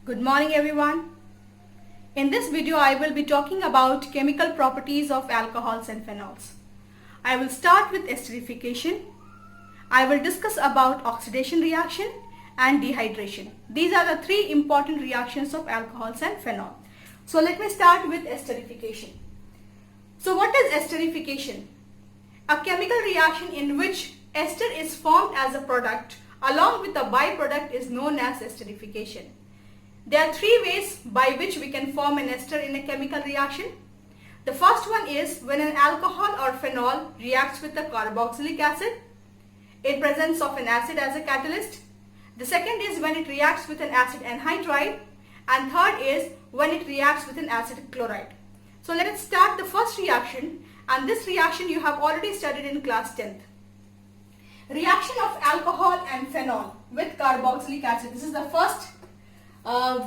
Good morning everyone. In this video I will be talking about chemical properties of alcohols and phenols. I will start with esterification. I will discuss about oxidation reaction and dehydration. These are the three important reactions of alcohols and phenol. So let me start with esterification. So what is esterification? A chemical reaction in which ester is formed as a product along with a byproduct is known as esterification. There are three ways by which we can form an ester in a chemical reaction. The first one is when an alcohol or phenol reacts with a carboxylic acid. It presents of an acid as a catalyst. The second is when it reacts with an acid anhydride. And third is when it reacts with an acid chloride. So let us start the first reaction, and this reaction you have already studied in class 10th. Reaction of alcohol and phenol with carboxylic acid. This is the first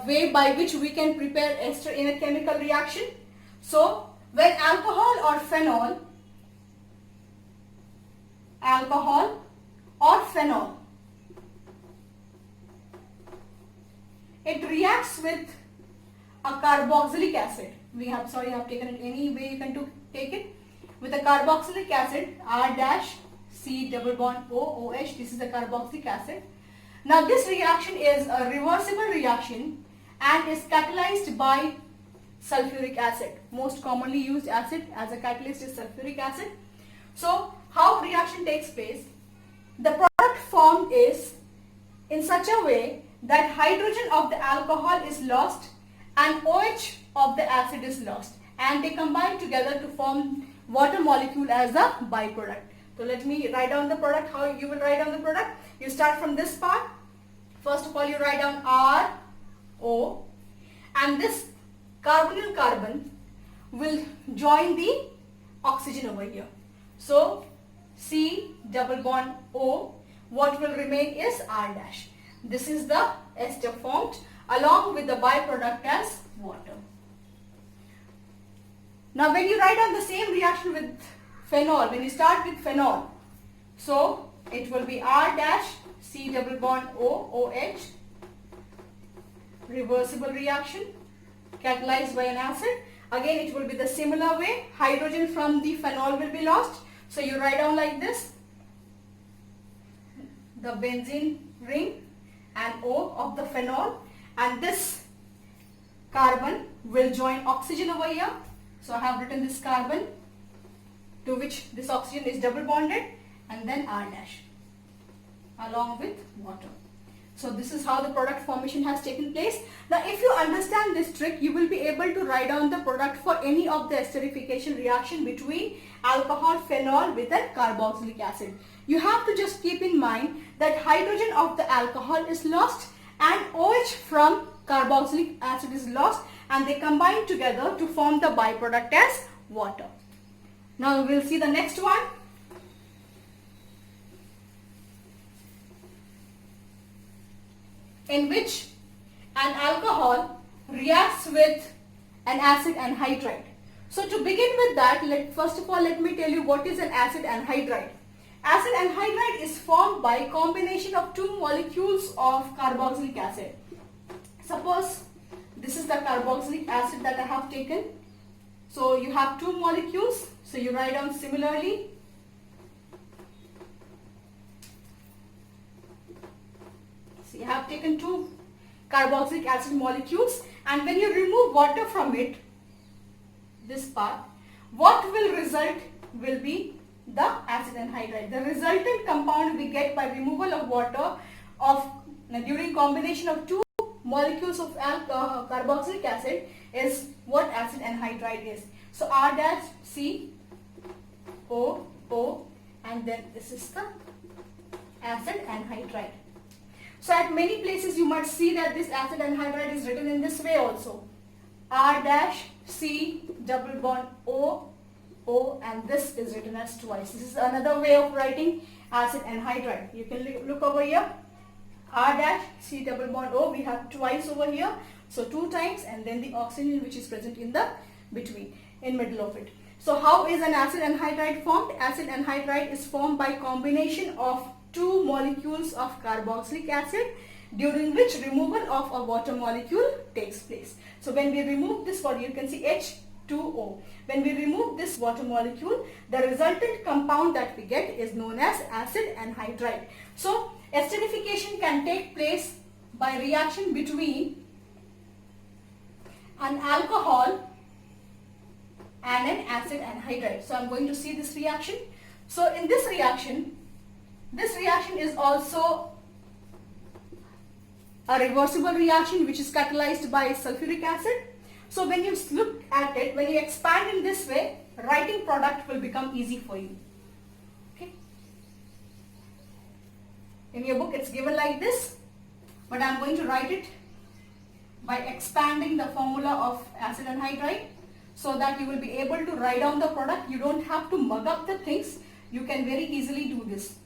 way by which we can prepare ester in a chemical reaction. So when alcohol or phenol it reacts with a carboxylic acid. I have taken it any way you can take it. With a carboxylic acid, R dash C double bond O OH, this is the carboxylic acid. Now this reaction is a reversible reaction and is catalyzed by sulfuric acid. Most commonly used acid as a catalyst is sulfuric acid. So how reaction takes place? The product formed is in such a way that hydrogen of the alcohol is lost and OH of the acid is lost, and they combine together to form water molecule as a byproduct. So let me write down the product. How you will write down the product? You start from this part. First of all, you write down R, O, and this carbonyl carbon will join the oxygen over here. So C double bond O, what will remain is R dash. This is the ester formed along with the byproduct as water. Now when you write down the same reaction with phenol, when you start with phenol, so it will be R dash C double bond O OH, reversible reaction, catalyzed by an acid. Again it will be the similar way. Hydrogen from the phenol will be lost. So you write down like this, the benzene ring and O of the phenol, and this carbon will join oxygen over here. So I have written this carbon to which this oxygen is double bonded, and then R dash along with water. So this is how the product formation has taken place. Now if you understand this trick, you will be able to write down the product for any of the esterification reaction between alcohol phenol with a carboxylic acid. You have to just keep in mind that hydrogen of the alcohol is lost and OH from carboxylic acid is lost, and they combine together to form the byproduct as water. Now we will see the next one. In which an alcohol reacts with an acid anhydride. So to begin with that, first of all let me tell you what is an acid anhydride. Acid anhydride is formed by combination of two molecules of carboxylic acid. Suppose this is the carboxylic acid that I have taken. So you have two molecules. So you write down similarly. So you have taken two carboxylic acid molecules, and when you remove water from it, this part, what will result will be the acid anhydride. The resultant compound we get by removal of water during combination of two molecules of carboxylic acid is what acid anhydride is. So R dash C O O, and then this is the acid anhydride. So at many places you might see that this acid anhydride is written in this way also. R dash C double bond O O, and this is written as twice. This is another way of writing acid anhydride. You can look over here. R dash C double bond O, we have twice over here. So two times, and then the oxygen which is present in the between, in middle of it. So how is an acid anhydride formed? Acid anhydride is formed by combination of two molecules of carboxylic acid during which removal of a water molecule takes place. So when we remove this water, you can see H2O. When we remove this water molecule, the resultant compound that we get is known as acid anhydride. So esterification can take place by reaction between an alcohol and an acid anhydride. So I am going to see this reaction. So in this reaction is also a reversible reaction which is catalyzed by sulfuric acid. So when you look at it, when you expand in this way, writing product will become easy for you. Okay. In your book it's given like this, but I am going to write it by expanding the formula of acid anhydride so that you will be able to write down the product. You don't have to mug up the things. You can very easily do this.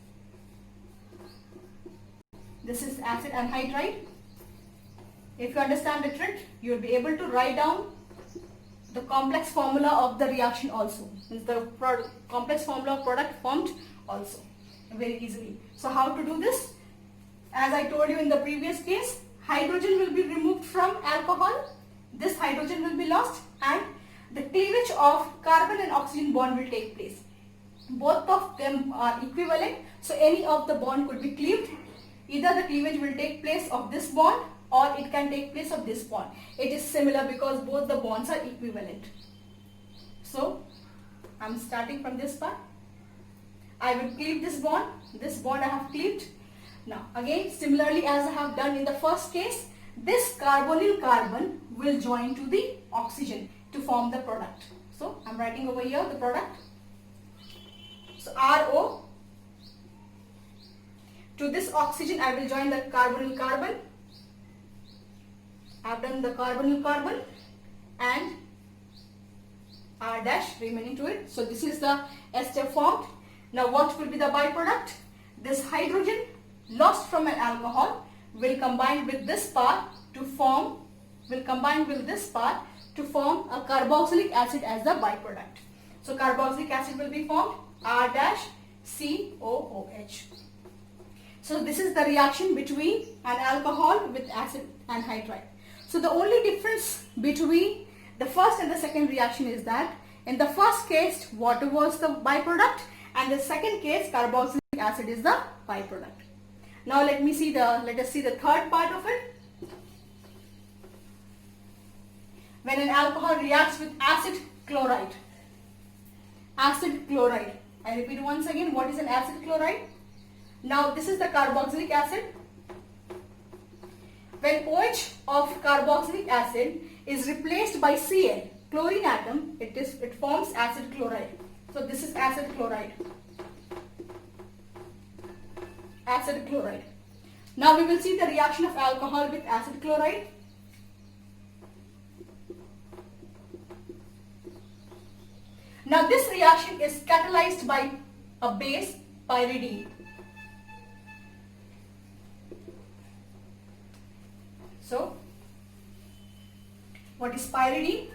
This is acid anhydride. If you understand the trick, you will be able to write down the complex formula of the reaction also. Means the complex formula of product formed also very easily. So how to do this? As I told you in the previous case, hydrogen will be removed from alcohol. This hydrogen will be lost and the cleavage of carbon and oxygen bond will take place. Both of them are equivalent, so any of the bond could be cleaved. Either the cleavage will take place of this bond or it can take place of this bond. It is similar because both the bonds are equivalent. So I am starting from this part. I will cleave this bond I have cleaved. Now again, similarly as I have done in the first case, this carbonyl carbon will join to the oxygen to form the product. So I am writing over here the product. So RO, to this oxygen I will join the carbonyl carbon. I have done the carbonyl carbon and R dash remaining to it. So this is the ester formed. Now what will be the byproduct? This hydrogen lost from an alcohol will combine with this part to form a carboxylic acid as the byproduct. So carboxylic acid will be formed, R dash COOH. So this is the reaction between an alcohol with acid anhydride. So the only difference between the first and the second reaction is that in the first case water was the byproduct and the second case carboxylic acid is the byproduct. Now let us see the third part of it. When an alcohol reacts with acid chloride. I repeat once again, what is an acid chloride? Now this is the carboxylic acid. When OH of carboxylic acid is replaced by Cl, chlorine atom, it forms acid chloride. So this is acid chloride. Now we will see the reaction of alcohol with acid chloride. Now this reaction is catalyzed by a base, pyridine. So what is pyridine?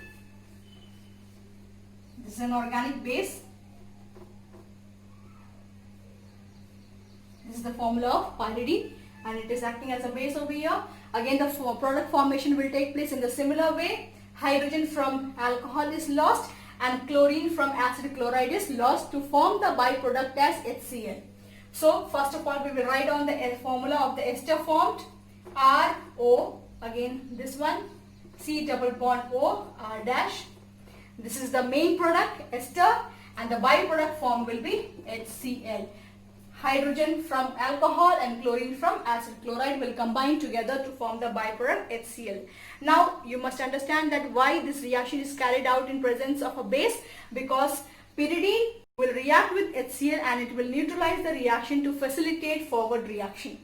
This is an organic base. This is the formula of pyridine and it is acting as a base over here. Again the product formation will take place in the similar way. Hydrogen from alcohol is lost and chlorine from acid chloride is lost to form the byproduct as HCl. So first of all we will write down the formula of the ester formed, RO, again this one, C double bond O, R dash. This is the main product, ester, and the byproduct form will be HCl. Hydrogen from alcohol and chlorine from acid chloride will combine together to form the byproduct HCl. Now you must understand that why this reaction is carried out in presence of a base, because pyridine will react with HCl and it will neutralize the reaction to facilitate forward reaction.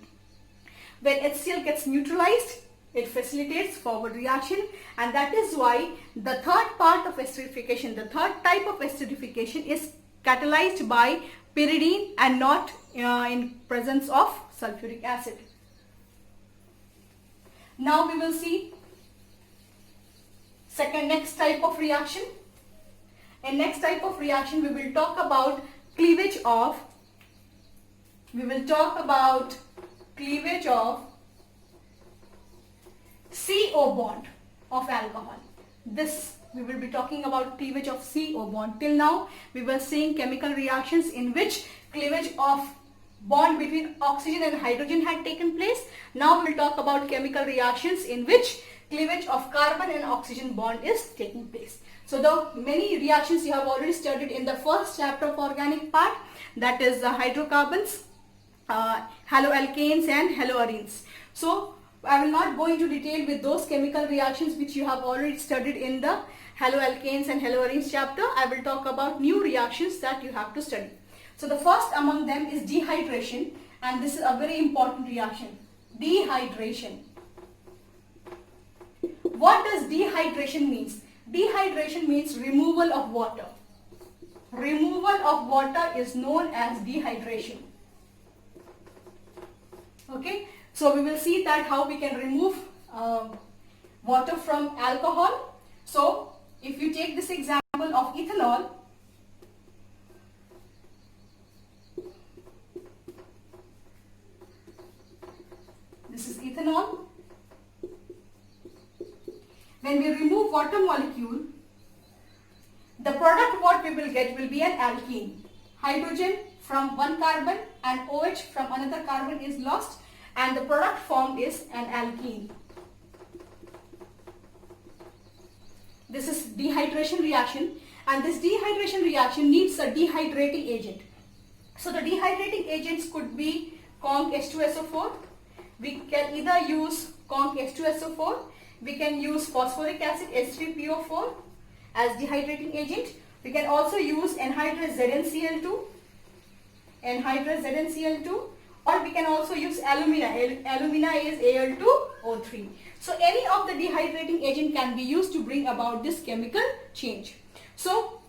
When HCl gets neutralized, it facilitates forward reaction, and that is why the third part of esterification, the third type of esterification is catalyzed by pyridine and not in presence of sulfuric acid. Now we will see next type of reaction. In next type of reaction we will talk about cleavage of CO bond of alcohol. This we will be talking about cleavage of CO bond. Till now we were seeing chemical reactions in which cleavage of bond between oxygen and hydrogen had taken place. Now we will talk about chemical reactions in which cleavage of carbon and oxygen bond is taking place. So the many reactions you have already studied in the first chapter of organic part, that is the hydrocarbons, haloalkanes and haloarenes. So I will not go into detail with those chemical reactions which you have already studied in the haloalkanes and haloarenes chapter. I will talk about new reactions that you have to study. So the first among them is dehydration, and this is a very important reaction. Dehydration. What does dehydration means? Dehydration means removal of water. Removal of water is known as dehydration. Okay, so we will see that how we can remove water from alcohol. So if you take this example of ethanol, this is ethanol. When we remove water molecule, the product what we will get will be an alkene. Hydrogen from one carbon and OH from another carbon is lost, and the product formed is an alkene. This is dehydration reaction, and this dehydration reaction needs a dehydrating agent. So the dehydrating agents could be conc H2SO4. We can either use conc H2SO4, we can use phosphoric acid H3PO4 as dehydrating agent. We can also use anhydrous ZnCl2, or we can also use alumina. Alumina is Al2O3. So any of the dehydrating agent can be used to bring about this chemical change. So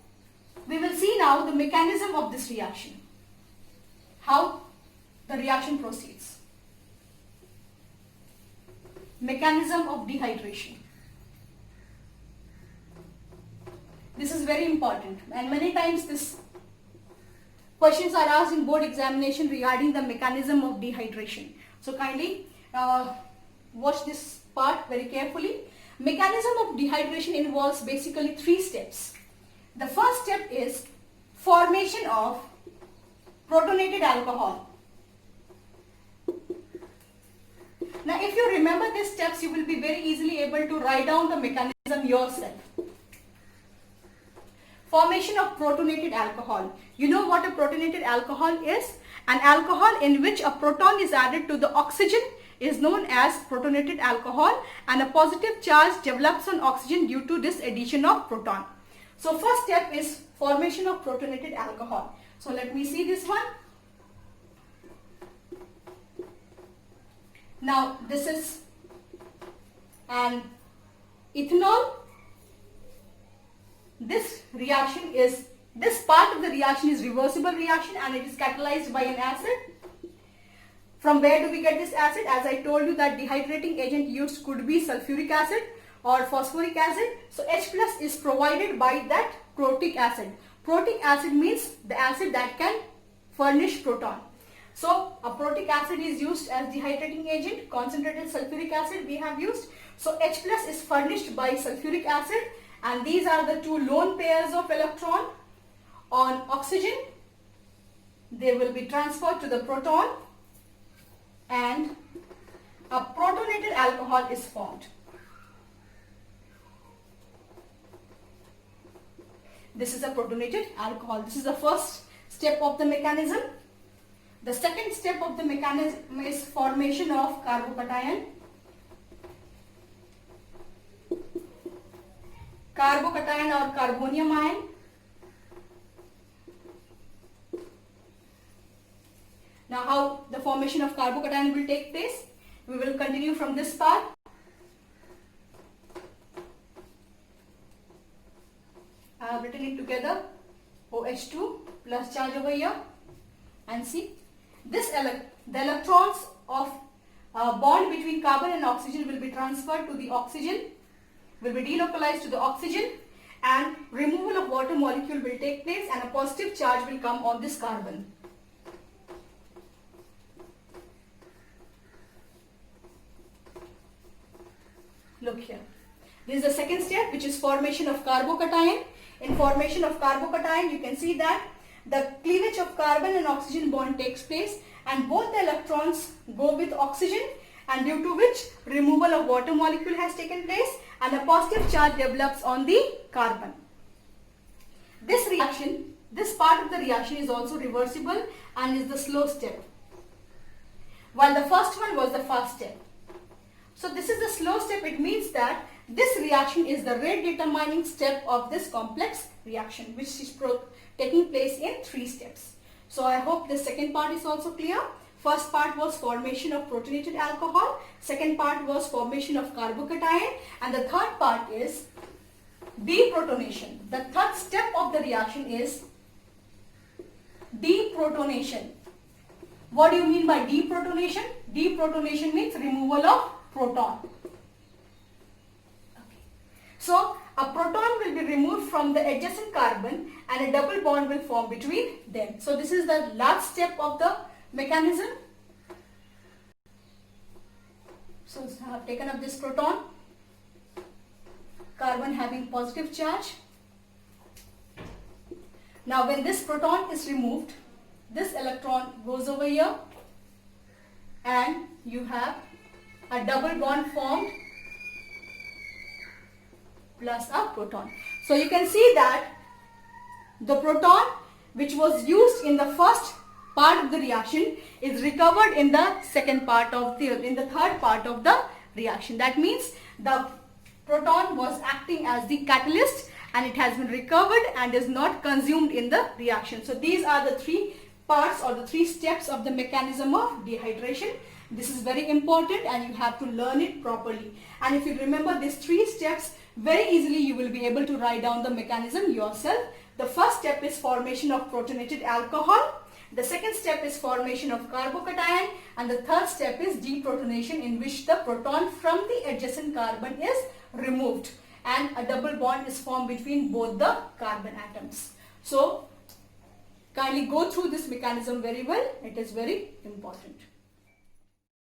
we will see now the mechanism of this reaction, how the reaction proceeds. Mechanism of dehydration. This is very important, and many times this questions are asked in board examination regarding the mechanism of dehydration. So kindly watch this part very carefully. Mechanism of dehydration involves basically 3 steps. The first step is formation of protonated alcohol. Now if you remember these steps, you will be very easily able to write down the mechanism yourself. Formation of protonated alcohol. You know what a protonated alcohol is? An alcohol in which a proton is added to the oxygen is known as protonated alcohol, and a positive charge develops on oxygen due to this addition of proton. So first step is formation of protonated alcohol. So let me see this one. Now this is an ethanol. This part of the reaction is reversible reaction, and it is catalyzed by an acid. From where do we get this acid? As I told you that dehydrating agent used could be sulfuric acid or phosphoric acid. So H plus is provided by that protic acid. Protic acid means the acid that can furnish proton. So a protic acid is used as dehydrating agent. Concentrated sulfuric acid we have used. So H plus is furnished by sulfuric acid, and these are the 2 lone pairs of electron on oxygen. They will be transferred to the proton, and a protonated alcohol is formed. This is a protonated alcohol. This is the first step of the mechanism. The second step of the mechanism is formation of carbocation. Carbocation or carbonium ion. Now how the formation of carbocation will take place? We will continue from this part. I have written it together. OH2 plus charge over here, and see this the electrons of bond between carbon and oxygen will be transferred to the oxygen, will be delocalized to the oxygen, and removal of water molecule will take place, and a positive charge will come on this carbon. Look here. This is the second step, which is formation of carbocation. In formation of carbocation, you can see that the cleavage of carbon and oxygen bond takes place and both the electrons go with oxygen, and due to which removal of water molecule has taken place and a positive charge develops on the carbon. This reaction, this part of the reaction is also reversible and is the slow step, while the first one was the fast step. So this is the slow step. It means that this reaction is the rate determining step of this complex reaction, which is taking place in 3 steps. So I hope the second part is also clear. First part was formation of protonated alcohol, second part was formation of carbocation, and the third part is deprotonation. The third step of the reaction is deprotonation. What do you mean by deprotonation? Deprotonation means removal of proton. Okay. So a proton will be removed from the adjacent carbon and a double bond will form between them. So this is the last step of the mechanism. So I have taken up this proton, carbon having positive charge. Now when this proton is removed, this electron goes over here and you have a double bond formed plus a proton. So you can see that the proton which was used in the first part of the reaction is recovered in the third part of the reaction. That means the proton was acting as the catalyst and it has been recovered and is not consumed in the reaction. So these are the 3 parts or the 3 steps of the mechanism of dehydration. This is very important and you have to learn it properly. And if you remember these 3 steps, very easily you will be able to write down the mechanism yourself. The first step is formation of protonated alcohol. The second step is formation of carbocation, and the third step is deprotonation, in which the proton from the adjacent carbon is removed and a double bond is formed between both the carbon atoms. So kindly go through this mechanism very well. It is very important.